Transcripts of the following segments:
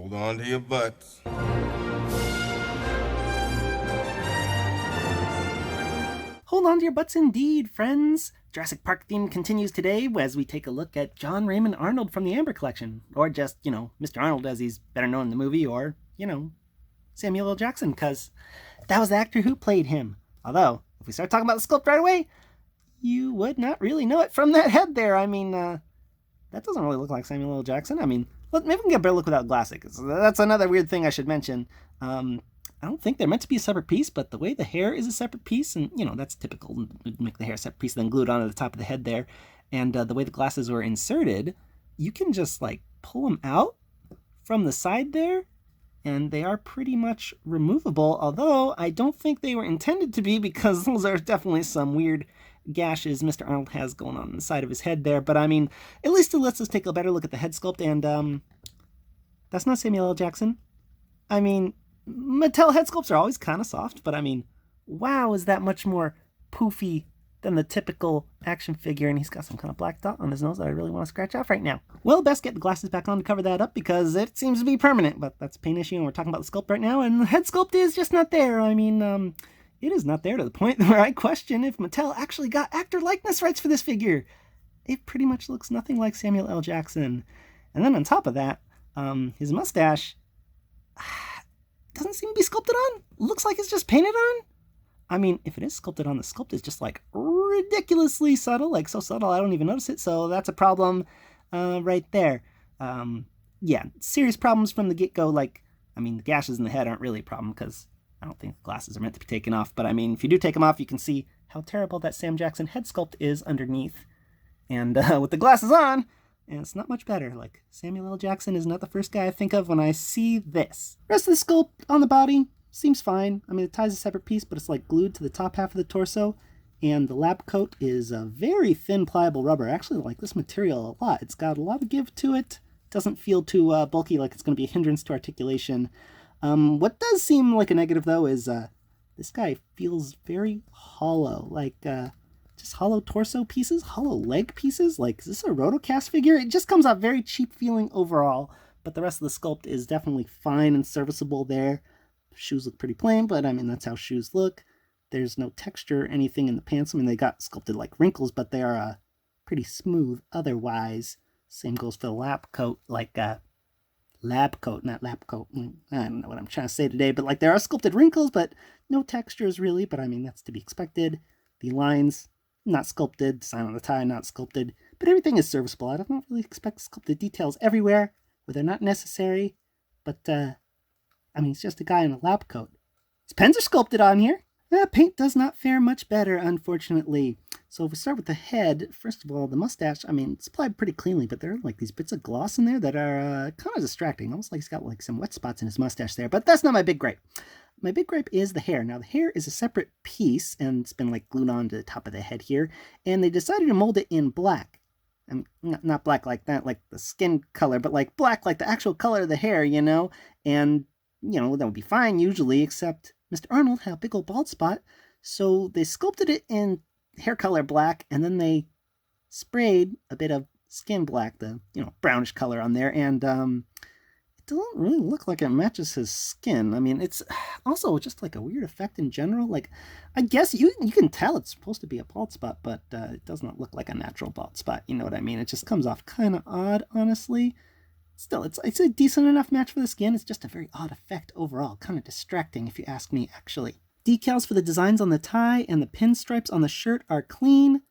Hold on to your butts. Hold on to your butts indeed, friends. Jurassic Park theme continues today as we take a look at John Raymond Arnold from the Amber Collection. Or just, Mr. Arnold as he's better known in the movie, or, Samuel L. Jackson, because that was the actor who played him. Although, if we start talking about the sculpt right away, you would not really know it from that head there. I mean, that doesn't really look like Samuel L. Jackson. I mean, maybe we can get a better look without glasses. That's another weird thing I should mention. I don't think they're meant to be a separate piece, but the way the hair is a separate piece, and, that's typical, make the hair a separate piece, then glue it onto the top of the head there, and the way the glasses were inserted, you can just, pull them out from the side there, and they are pretty much removable, although I don't think they were intended to be, because those are definitely some weird gashes Mr. Arnold has going on the side of his head there. But I mean, at least it lets us take a better look at the head sculpt, and that's not Samuel L. Jackson. I mean, Mattel head sculpts are always kind of soft, but I mean, wow, is that much more poofy than the typical action figure, and he's got some kind of black dot on his nose that I really want to scratch off right now. Well, best get the glasses back on to cover that up, because it seems to be permanent, but that's a paint issue, and we're talking about the sculpt right now, and the head sculpt is just not there. I mean, it is not there to the point where I question if Mattel actually got actor likeness rights for this figure. It pretty much looks nothing like Samuel L. Jackson. And then on top of that, his mustache doesn't seem to be sculpted on. Looks like it's just painted on. I mean, if it is sculpted on, the sculpt is just ridiculously subtle, so subtle I don't even notice it, so that's a problem right there. Yeah, serious problems from the get-go, the gashes in the head aren't really a problem, because I don't think the glasses are meant to be taken off, but I mean, if you do take them off, you can see how terrible that Sam Jackson head sculpt is underneath. And with the glasses on, and it's not much better. Samuel L. Jackson is not the first guy I think of when I see this. Rest of the sculpt on the body seems fine. I mean, the tie's a separate piece, but it's glued to the top half of the torso. And the lab coat is a very thin, pliable rubber. I actually like this material a lot. It's got a lot of give to it. Doesn't feel too bulky, like it's going to be a hindrance to articulation. What does seem like a negative, though, is this guy feels very hollow. Just hollow torso pieces, hollow leg pieces. Is this a rotocast figure? It just comes out very cheap feeling overall, but the rest of the sculpt is definitely fine and serviceable there. Shoes look pretty plain, but I mean, that's how shoes look. There's no texture or anything in the pants. I mean, they got sculpted like wrinkles, but they are pretty smooth otherwise. Same goes for the lab coat, lab coat, not lab coat. I don't know what I'm trying to say today, but there are sculpted wrinkles, but no textures really, but I mean, that's to be expected. The lines, not sculpted, sign on the tie, not sculpted, but everything is serviceable. I don't really expect sculpted details everywhere, where they're not necessary, but, I mean, it's just a guy in a lab coat. His pens are sculpted on here. Paint does not fare much better, unfortunately. So if we start with the head, first of all, the mustache, I mean, it's applied pretty cleanly, but there are these bits of gloss in there that are kind of distracting. Almost like he's got some wet spots in his mustache there, but that's not my big gripe. My big gripe is the hair. Now, the hair is a separate piece, and it's been glued on to the top of the head here, and they decided to mold it in black. And not black like that, like the skin color, but black like the actual color of the hair, and, that would be fine usually, except Mr. Arnold had a big old bald spot, so they sculpted it in hair color black, and then they sprayed a bit of skin black, the, brownish color on there, and, it doesn't really look like it matches his skin. I mean, it's also just a weird effect in general. I guess you can tell it's supposed to be a bald spot, but it does not look like a natural bald spot. You know what I mean? It just comes off kind of odd, honestly. Still, it's a decent enough match for the skin. It's just a very odd effect overall. Kind of distracting, if you ask me, actually. Decals for the designs on the tie and the pinstripes on the shirt are clean.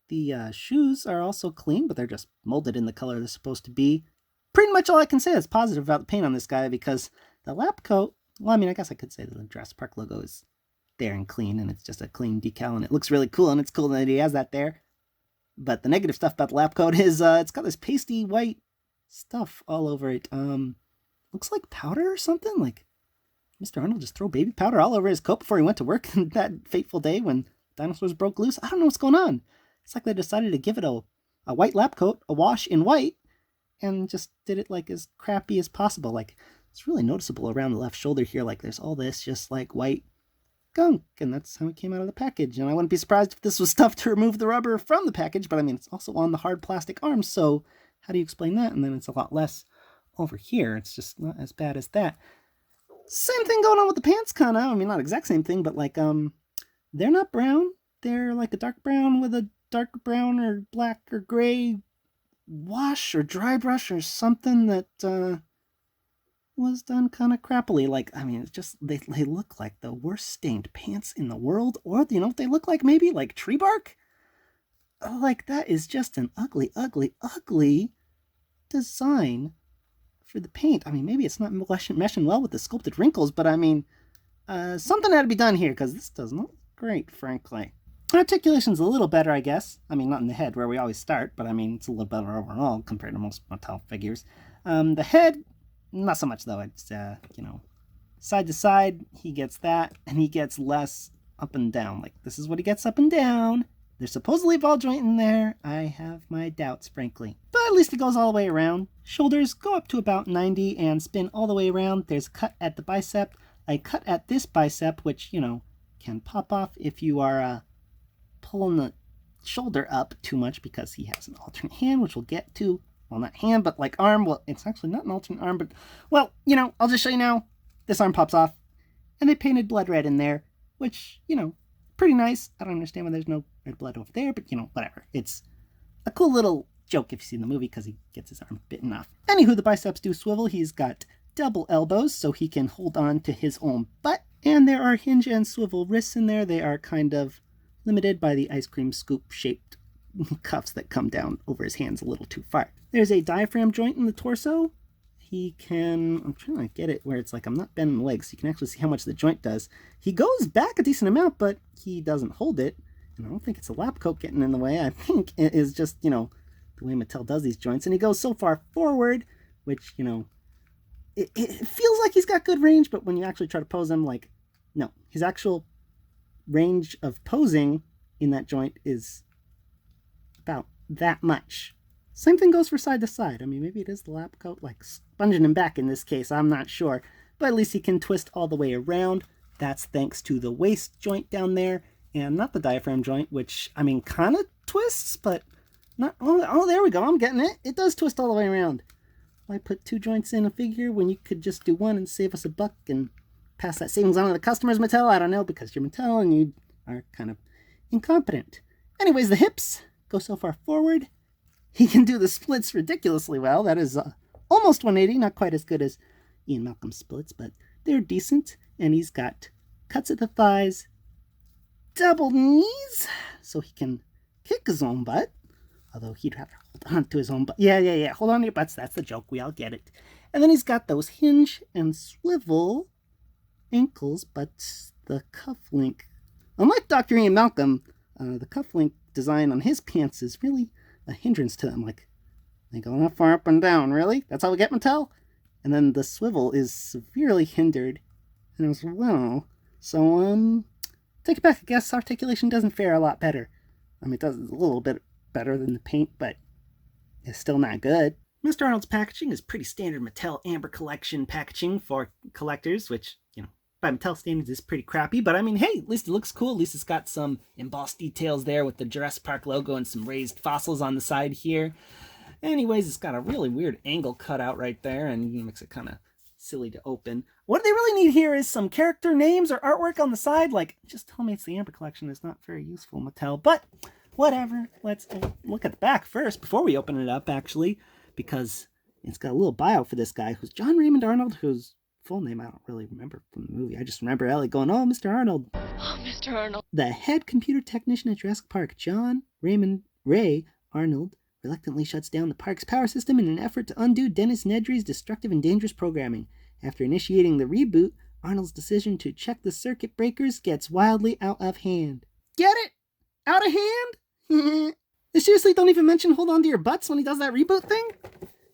The shoes are also clean, but they're just molded in the color they're supposed to be. Pretty much all I can say is positive about the paint on this guy, because the lab coat, well, I mean, I guess I could say the Jurassic Park logo is there and clean, and it's just a clean decal, and it looks really cool, and it's cool that he has that there. But the negative stuff about the lab coat is it's got this pasty white stuff all over it. Looks like powder or something. Mr. Arnold just throw baby powder all over his coat before he went to work that fateful day when dinosaurs broke loose. I don't know what's going on. It's like they decided to give it a white lab coat, a wash in white, and just did it as crappy as possible. It's really noticeable around the left shoulder here. There's all this just white gunk, and that's how it came out of the package. And I wouldn't be surprised if this was stuff to remove the rubber from the package, but I mean, it's also on the hard plastic arms, so how do you explain that? And then it's a lot less over here, it's just not as bad as that. Same thing going on with the pants, kind of. I mean, not exact same thing, but like, they're not brown. They're like a dark brown with a dark brown or black or gray wash or dry brush or something that was done kind of crappily. Like, I mean, it's just, they look like the worst stained pants in the world. Or, you know what they look like? Maybe like tree bark? Like, that is just an ugly, ugly, ugly design for the paint. I mean, maybe it's not meshing well with the sculpted wrinkles, but I mean, something had to be done here, because this does not look great, frankly. Articulation's a little better, I guess. I mean, not in the head, where we always start, but I mean, it's a little better overall compared to most Mattel figures. The head, not so much, though. It's, you know, side to side, he gets that, and he gets less up and down. Like, this is what he gets up and down. There's supposedly a ball joint in there. I have my doubts, frankly. But at least it goes all the way around. Shoulders go up to about 90 and spin all the way around. There's a cut at the bicep. A cut at this bicep, which, you know, can pop off if you are pulling the shoulder up too much, because he has an alternate hand, which we'll get to. Well, not hand, but like arm. Well, it's actually not an alternate arm, but, well, you know, I'll just show you now. This arm pops off. And they painted blood red in there, which, you know, pretty nice. I don't understand why there's no red blood over there, but, you know, whatever. It's a cool little joke if you see the movie, because he gets his arm bitten off. Anywho, the biceps do swivel. He's got double elbows, so he can hold on to his own butt. And there are hinge and swivel wrists in there. They are kind of limited by the ice cream scoop shaped cuffs that come down over his hands a little too far. There's a diaphragm joint in the torso. He can, I'm trying to get it where it's like I'm not bending the legs, so you can actually see how much the joint does. He goes back a decent amount, but he doesn't hold it. And I don't think it's a lab coat getting in the way. I think it is just, you know, the way Mattel does these joints. And he goes so far forward, which, you know, it feels like he's got good range, but when you actually try to pose him, like, no. His actual range of posing in that joint is about that much. Same thing goes for side to side. I mean, maybe it is the lab coat, like sponging him back in this case. I'm not sure. But at least he can twist all the way around. That's thanks to the waist joint down there, and not the diaphragm joint, which, I mean, kind of twists, but not. Oh, there we go. I'm getting it. It does twist all the way around. Why put two joints in a figure when you could just do one and save us a buck and pass that savings on to the customers, Mattel? I don't know, because you're Mattel and you are kind of incompetent. Anyways, the hips go so far forward. He can do the splits ridiculously well. That is almost 180, not quite as good as Ian Malcolm's splits, but they're decent. And he's got cuts at the thighs, double knees, so he can kick his own butt. Although he'd rather hold on to his own butt. Yeah. Hold on to your butts. That's the joke. We all get it. And then he's got those hinge and swivel ankles, but the cufflink, unlike Dr. Ian Malcolm, the cufflink design on his pants is really a hindrance to them. Like, they go that far up and down, really? That's how we get Mattel? And then the swivel is severely hindered as well. So, take it back. I guess articulation doesn't fare a lot better. I mean, it does a little bit better than the paint, but it's still not good. Mr. Arnold's packaging is pretty standard Mattel Amber Collection packaging for collectors, which, you know, by Mattel standards is pretty crappy, but I mean, hey, at least it looks cool. At least it's got some embossed details there with the Jurassic Park logo and some raised fossils on the side here. Anyways, it's got a really weird angle cut out right there, and it makes it kind of silly to open. What they really need here is some character names or artwork on the side. Like, just tell me it's the Amber Collection. It's not very useful, Mattel, but whatever. Let's look at the back first before we open it up, actually, because it's got a little bio for this guy, who's John Raymond Arnold, who's full name I don't really remember from the movie. I just remember Ellie going, "Oh, Mr. Arnold." Oh, Mr. Arnold. The head computer technician at Jurassic Park, John Raymond Ray Arnold, reluctantly shuts down the park's power system in an effort to undo Dennis Nedry's destructive and dangerous programming. After initiating the reboot, Arnold's decision to check the circuit breakers gets wildly out of hand. Get it? Out of hand? They seriously don't even mention hold on to your butts when he does that reboot thing?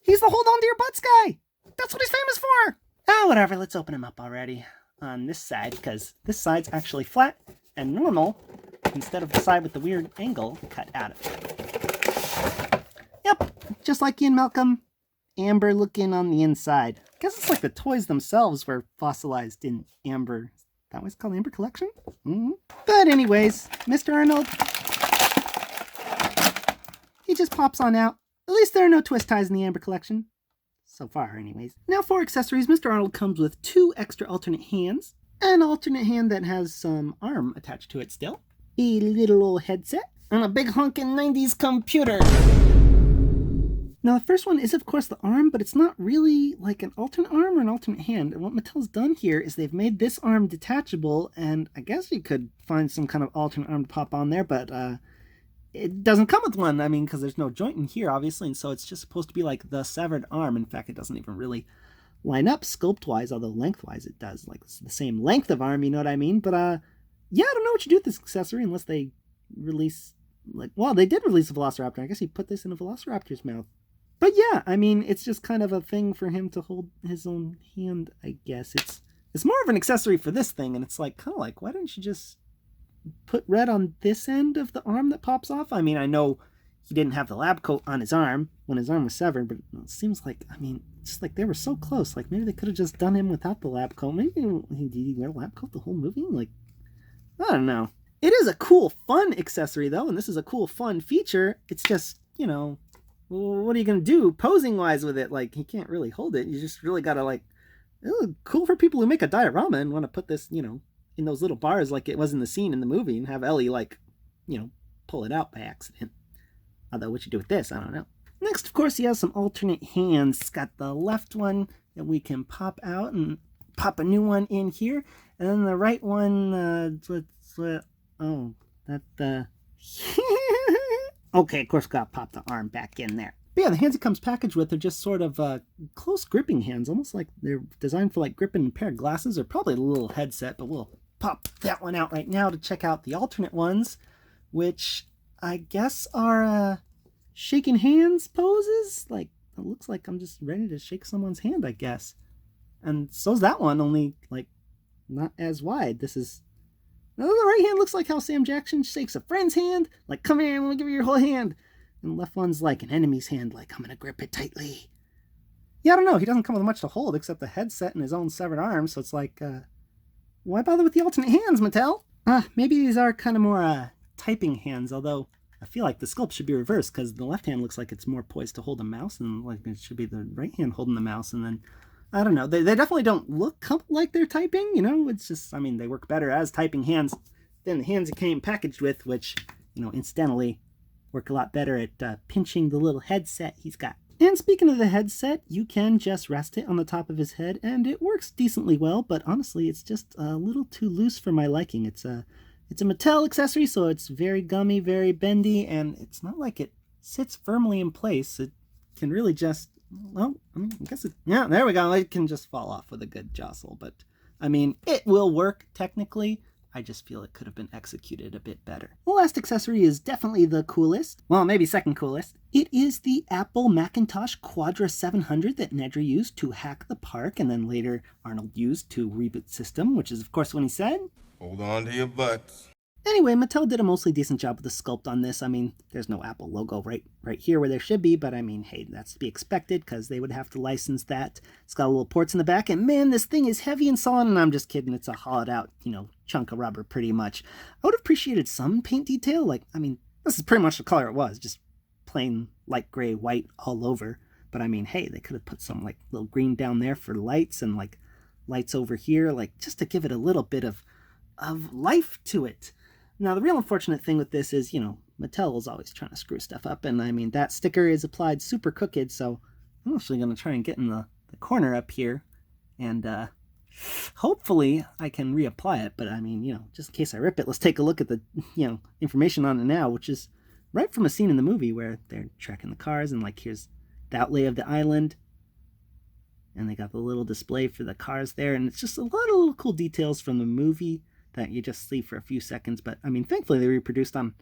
He's the hold on to your butts guy. That's what he's famous for. Oh, whatever, let's open him up already on this side, because this side's actually flat and normal instead of the side with the weird angle cut out of it. Yep, just like Ian Malcolm, amber looking on the inside. I guess it's like the toys themselves were fossilized in amber. That was called Amber Collection? But anyways, Mr. Arnold, he just pops on out. At least there are no twist ties in the Amber Collection. So far, anyways. Now for accessories, Mr. Arnold comes with 2 extra alternate hands, an alternate hand that has some arm attached to it still, a little old headset, and a big honkin' 90s computer. Now the first one is of course the arm, but it's not really like an alternate arm or an alternate hand. And what Mattel's done here is they've made this arm detachable, and I guess you could find some kind of alternate arm to pop on there, but it doesn't come with one. I mean, because there's no joint in here, obviously, and so it's just supposed to be like the severed arm. In fact, it doesn't even really line up sculpt-wise, although length-wise it does. Like, it's the same length of arm, you know what I mean? But, yeah, I don't know what you do with this accessory unless they release, like, well, they did release a Velociraptor. I guess he put this in a Velociraptor's mouth. But yeah, I mean, it's just kind of a thing for him to hold his own hand, I guess. It's more of an accessory for this thing, and it's like, kind of like, why didn't you just put red on this end of the arm that pops off? I mean, I know he didn't have the lab coat on his arm when his arm was severed, but it seems like, I mean, just like they were so close. Like, maybe they could have just done him without the lab coat. Maybe, did he wear a lab coat the whole movie? Like, I don't know. It is a cool, fun accessory, though, and this is a cool, fun feature. It's just, you know, what are you going to do posing-wise with it? Like, he can't really hold it. You just really got to, like, cool for people who make a diorama and want to put this, you know, in those little bars like it was in the scene in the movie and have Ellie, like, you know, pull it out by accident. Although what you do with this, I don't know. Next, of course, he has some alternate hands. It's got the left one that we can pop out and pop a new one in here. And then the right one, okay, of course, got to pop the arm back in there. But yeah, the hands it comes packaged with are just sort of close gripping hands, almost like they're designed for like gripping a pair of glasses or probably a little headset, but we'll pop that one out right now to check out the alternate ones, which I guess are shaking hands poses. Like, it looks like I'm just ready to shake someone's hand, I guess. And so's that one, only like not as wide. This is, the right hand looks like how Sam Jackson shakes a friend's hand, like, come here, let me give you your whole hand. And the left one's like an enemy's hand, like, I'm gonna grip it tightly. Yeah, I don't know, he doesn't come with much to hold except the headset and his own severed arm, so it's like, why bother with the alternate hands, Mattel? Maybe these are kind of more typing hands, although I feel like the sculpt should be reversed, because the left hand looks like it's more poised to hold a mouse, and like it should be the right hand holding the mouse, and then, I don't know, they definitely don't look like they're typing, you know, it's just, I mean, they work better as typing hands than the hands it came packaged with, which, you know, incidentally work a lot better at pinching the little headset he's got. And speaking of the headset, you can just rest it on the top of his head, and it works decently well, but honestly, it's just a little too loose for my liking. It's a Mattel accessory, so it's very gummy, very bendy, and it's not like it sits firmly in place. It can really just, well, I mean, I guess it, yeah, there we go. It can just fall off with a good jostle, but, I mean, it will work technically. I just feel it could have been executed a bit better. The last accessory is definitely the coolest. Well, maybe second coolest. It is the Apple Macintosh Quadra 700 that Nedry used to hack the park, and then later Arnold used to reboot system, which is, of course, when he said, "Hold on to your butts." Anyway, Mattel did a mostly decent job with the sculpt on this. I mean, there's no Apple logo right here where there should be, but I mean, hey, that's to be expected because they would have to license that. It's got little ports in the back, and man, this thing is heavy and solid, and I'm just kidding. It's a hollowed out, you know, chunk of rubber pretty much. I would have appreciated some paint detail. Like, I mean, this is pretty much the color it was, just plain light gray, white all over. But I mean, hey, they could have put some like little green down there for lights and like lights over here, like just to give it a little bit of life to it. Now, the real unfortunate thing with this is, you know, Mattel is always trying to screw stuff up, and I mean, that sticker is applied super crooked, so I'm actually going to try and get in the corner up here, and hopefully I can reapply it, but I mean, you know, just in case I rip it, let's take a look at the, you know, information on it now, which is right from a scene in the movie where they're tracking the cars, and like, here's the outlay of the island, and they got the little display for the cars there, and it's just a lot of little cool details from the movie that you just see for a few seconds. But I mean, thankfully they reproduced on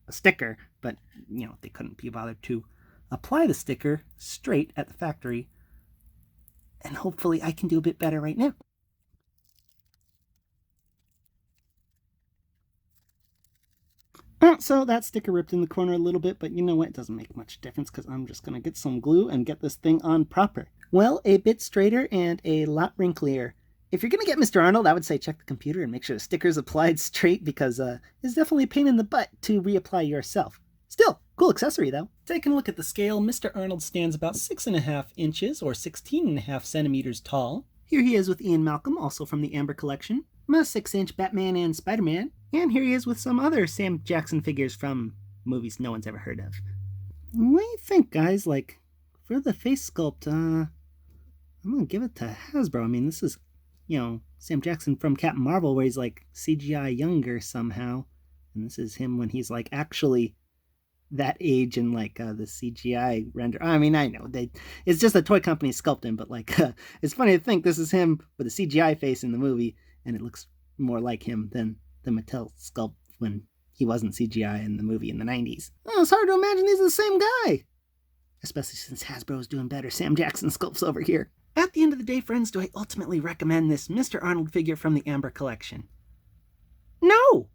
a sticker, but you know, they couldn't be bothered to apply the sticker straight at the factory, and hopefully I can do a bit better right now. So that sticker ripped in the corner a little bit, but you know what, it doesn't make much difference because I'm just going to get some glue and get this thing on proper. Well, a bit straighter and a lot wrinklier. If you're going to get Mr. Arnold, I would say check the computer and make sure the sticker's applied straight, because it's definitely a pain in the butt to reapply yourself. Still, cool accessory though. Taking a look at the scale, Mr. Arnold stands about 6.5 inches or 16.5 centimeters tall. Here he is with Ian Malcolm, also from the Amber Collection, my 6-inch Batman and Spider-Man, and here he is with some other Sam Jackson figures from movies no one's ever heard of. What do you think, guys? Like, for the face sculpt, I'm gonna give it to Hasbro. I mean, this is, Sam Jackson from Captain Marvel, where he's like CGI younger somehow, and this is him when he's like actually that age in like the CGI render. I mean, I know it's just a toy company sculpting, but like it's funny to think this is him with a CGI face in the movie, and it looks more like him than the Mattel sculpt when he wasn't CGI in the movie in the 90s. Oh, it's hard to imagine he's the same guy, especially since Hasbro's doing better Sam Jackson sculpts over here. At the end of the day, friends, do I ultimately recommend this Mr. Arnold figure from the Amber Collection? No!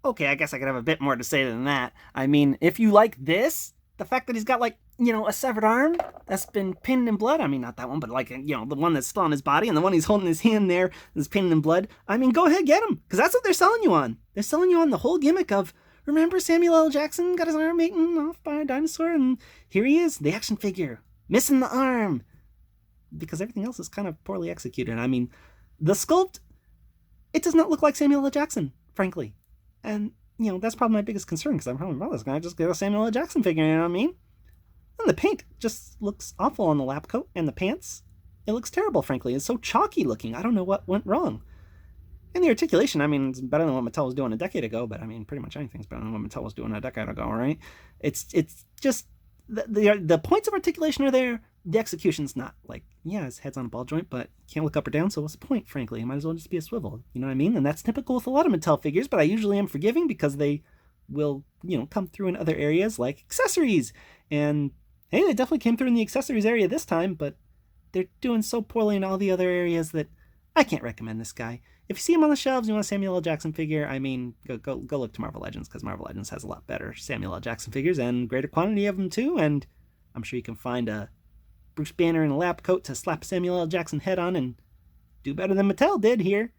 Okay, I guess I could have a bit more to say than that. I mean, if you like this, the fact that he's got, like, a severed arm that's been pinned in blood. I mean, not that one, but, like, the one that's still on his body, and the one he's holding in his hand there is pinned in blood. I mean, go ahead, get him, because that's what they're selling you on. They're selling you on the whole gimmick of, remember Samuel L. Jackson got his arm eaten off by a dinosaur, and here he is, the action figure, missing the arm, because everything else is kind of poorly executed. I mean, the sculpt, it does not look like Samuel L. Jackson, frankly. And, that's probably my biggest concern, because I'm probably, well, this guy just get a Samuel L. Jackson figure, you know what I mean? And the paint just looks awful on the lab coat and the pants. It looks terrible, frankly. It's so chalky looking. I don't know what went wrong. And the articulation, I mean, it's better than what Mattel was doing a decade ago, but I mean, pretty much anything's better than what Mattel was doing a decade ago, right? It's just, the points of articulation are there. The execution's not. Like, yeah, his head's on a ball joint, but can't look up or down, so what's the point, frankly? It might as well just be a swivel, you know what I mean? And that's typical with a lot of Mattel figures, but I usually am forgiving because they will, come through in other areas like accessories. And, hey, they definitely came through in the accessories area this time, but they're doing so poorly in all the other areas that I can't recommend this guy. If you see him on the shelves, you want a Samuel L. Jackson figure, I mean, go look to Marvel Legends, because Marvel Legends has a lot better Samuel L. Jackson figures and greater quantity of them too, and I'm sure you can find a Bruce Banner in a lab coat to slap Samuel L. Jackson head on and do better than Mattel did here.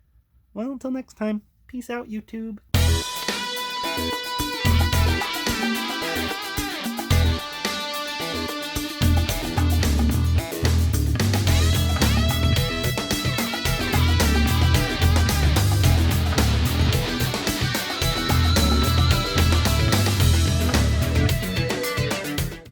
Well, until next time, peace out, YouTube.